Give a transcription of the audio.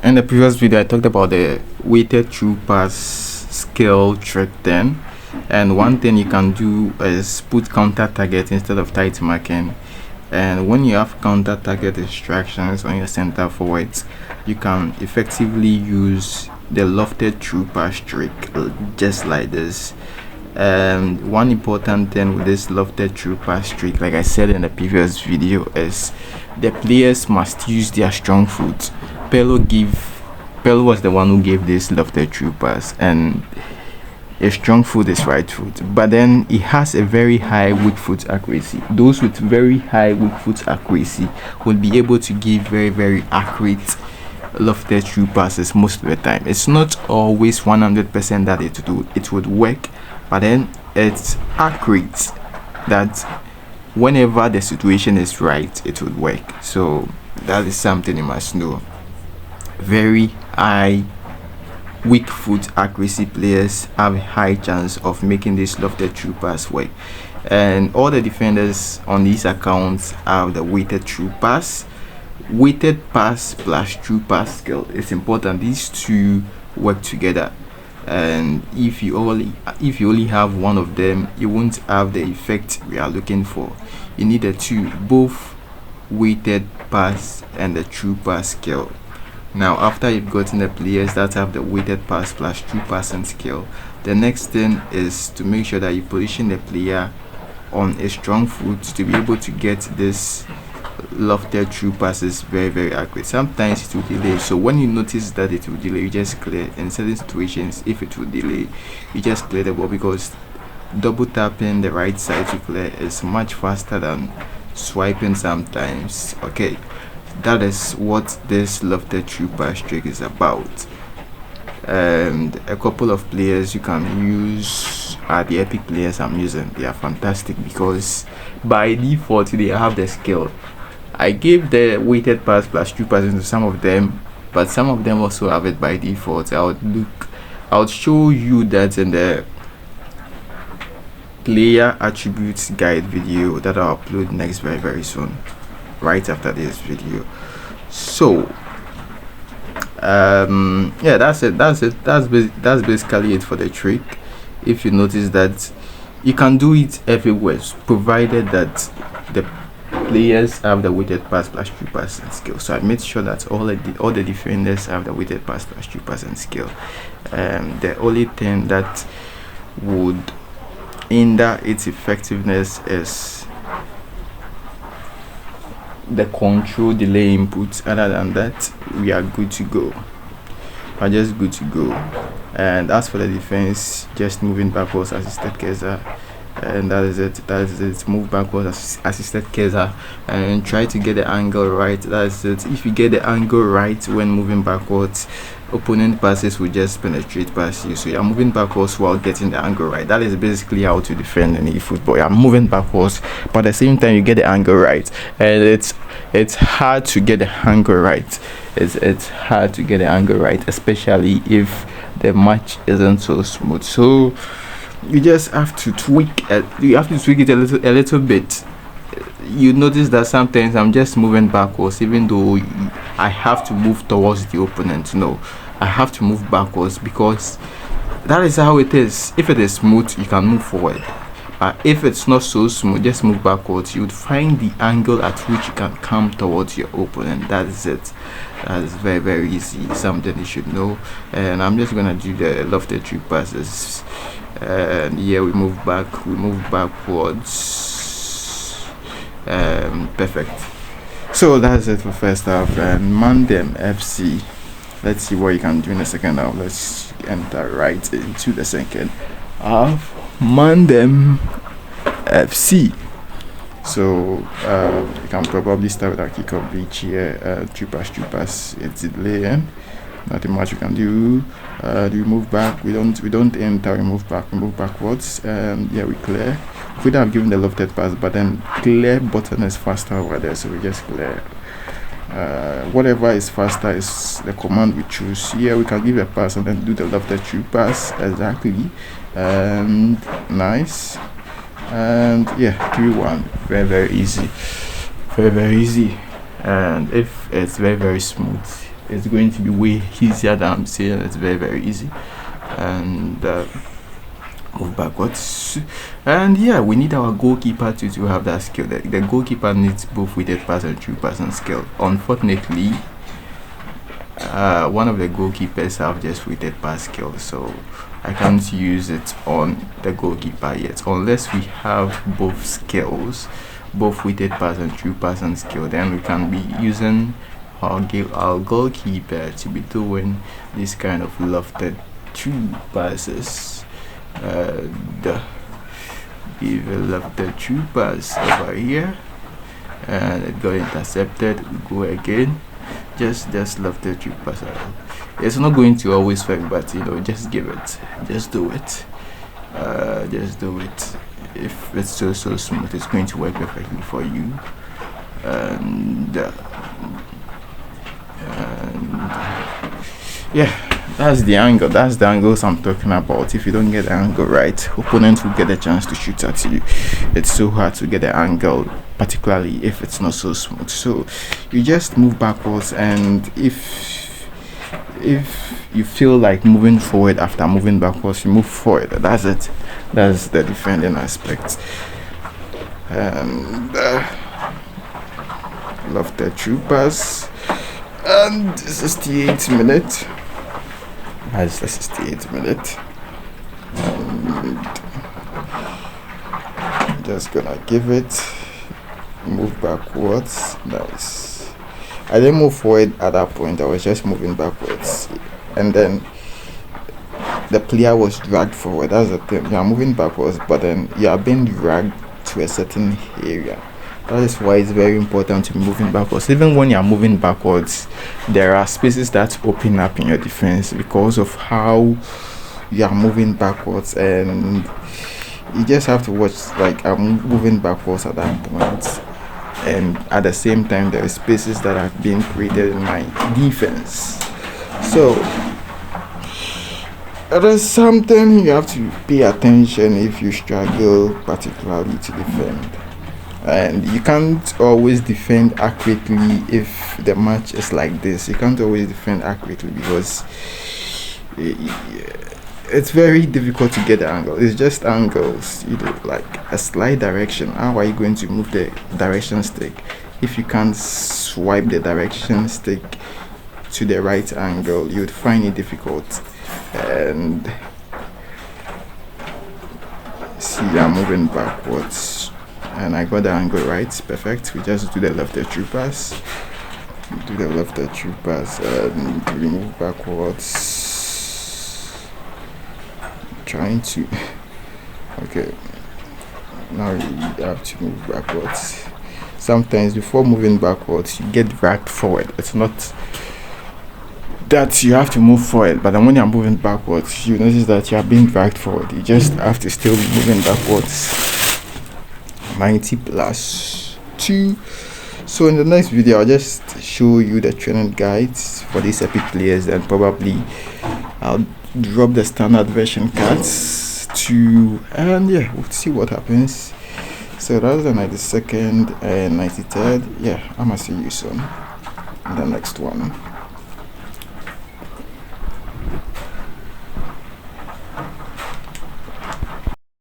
In the previous video, I talked about the weighted through pass skill trick 10, and one thing you can do is put counter target instead of tight marking. And when you have counter target instructions on your center forwards, you can effectively use the lofted through pass trick just like this. And one important thing with this lofted through pass trick, like I said in the previous video, is the players must use their strong foot. Pello was the one who gave this lofted through pass, and a strong foot is right foot, but then he has a very high weak foot accuracy. Those with very high weak foot accuracy will be able to give very accurate lofted through passes most of the time. It's not always 100% that it would work, but then it's accurate that whenever the situation is right, it would work. So that is something you must know. Very high weak foot accuracy players have a high chance of making this lofted through pass work, and all the defenders on these accounts have the weighted through pass. Weighted pass plus through pass skill is important. These two work together, and if you only have one of them, you won't have the effect we are looking for. You need the two, both weighted pass and the through pass skill. Now, after you've gotten the players that have the weighted pass plus through passing skill, the next thing is to make sure that you position the player on a strong foot to be able to get this lofted through passes very accurate. Sometimes it will delay, so when you notice that it will delay, you just clear. In certain situations, if it will delay, you just clear the ball, because double tapping the right side to clear is much faster than swiping sometimes. Okay, that is what this lofted through pass trick is about. And a couple of players you can use are the epic players I'm using. They are fantastic because by default they have the skill. I gave the weighted pass plus through passes to some of them, but some of them also have it by default. I'll show you that in the player attributes guide video that I'll upload next very soon, right after this video. So yeah, that's it. That's basically it for the trick. If you notice that you can do it everywhere, provided that the players have the weighted pass plus through pass and skill. So I made sure that all the defenders have the weighted pass plus through pass and skill. The only thing that would hinder its effectiveness is the control delay inputs. Other than that, we are good to go. We're just good to go. And as for the defense, just moving backwards, assisted Keza, and that is it. Move backwards, assisted Keza, and try to get the angle right. That's it. If you get the angle right when moving backwards, opponent passes will just penetrate past you. So you're moving backwards while getting the angle right. That is basically how to defend any football. You're moving backwards, but at the same time you get the angle right, and it's hard to get the angle right. It's hard to get the angle right, especially if the match isn't so smooth. So you just have to tweak it. You have to tweak it a little bit. You notice that sometimes I'm just moving backwards, even though I have to move towards the opponent. No, I have to move backwards because that is how it is. If it is smooth, you can move forward. If it's not so smooth, just move backwards. You would find the angle at which you can come towards your opponent. That is it. That is very easy. Something you should know. And I'm just gonna do the lofted through passes. And here we move backwards. Perfect. So that's it for first half. And Mandem FC, let's see what you can do in the second half. Let's enter right into the second half. Mandem FC. So you can probably start with a kick-off beach here. Through pass, it's delay. Nothing much you can do. Do we move back? We don't enter. We move backwards. Yeah, we clear. We could have given the lofted pass, but then clear button is faster over there, so we just clear. Whatever is faster is the command we choose. Here we can give a pass and then do the lofted through pass exactly. And nice. And yeah, 3-1. Very easy. Very easy. And if it's very smooth, it's going to be way easier than I'm saying. It's very easy. And move backwards. And yeah, we need our goalkeeper to have that skill. The goalkeeper needs both weighted pass and true pass and skill. Unfortunately, one of the goalkeepers have just weighted pass skill, so I can't use it on the goalkeeper yet. Unless we have both skills, both weighted pass and true pass and skill, then we can be using our goalkeeper to be doing this kind of lofted true passes. Give a lofted true pass over here, and it got intercepted. We go again. Just lofted true pass. It's not going to always work, but just give it. Just do it. Just do it. If it's so smooth, it's going to work perfectly for you. And yeah, that's the angle. That's the angles I'm talking about. If you don't get the angle right, opponent will get a chance to shoot at you. It's so hard to get the angle, particularly if it's not so smooth. So you just move backwards, and if you feel like moving forward after moving backwards, you move forward. That's it. That's the defending aspect. And love the troopers. And 68 minute. That's the 68 minute. And just gonna give it. Move backwards. Nice. I didn't move forward at that point. I was just moving backwards, and then the player was dragged forward. That's the thing. You are moving backwards, but then you are being dragged to a certain area. That is why it's very important to be moving backwards. Even when you are moving backwards, there are spaces that open up in your defense because of how you are moving backwards, and you just have to watch. Like, I'm moving backwards at that point, and at the same time there are spaces that are being created in my defense. So it is something you have to pay attention if you struggle particularly to defend. And you can't always defend accurately if the match is like this. You can't always defend accurately because it's very difficult to get the angle. It's just angles. Like a slight direction. How are you going to move the direction stick if you can't swipe the direction stick to the right angle? You would find it difficult. And see, I'm moving backwards, and I got the angle right. Perfect. We just do the left true pass. Do the left true pass and we move backwards. Trying to. Okay. Now you have to move backwards. Sometimes before moving backwards, you get dragged forward. It's not that you have to move forward, but then when you're moving backwards, you notice that you are being dragged forward. You just have to still be moving backwards. 90 plus 2. So in the next video, I'll just show you the training guides for these epic players, and probably I'll drop the standard version cards too, and yeah, we'll see what happens. So that's the 92nd and 93rd. Yeah, I'm gonna see you soon in the next one.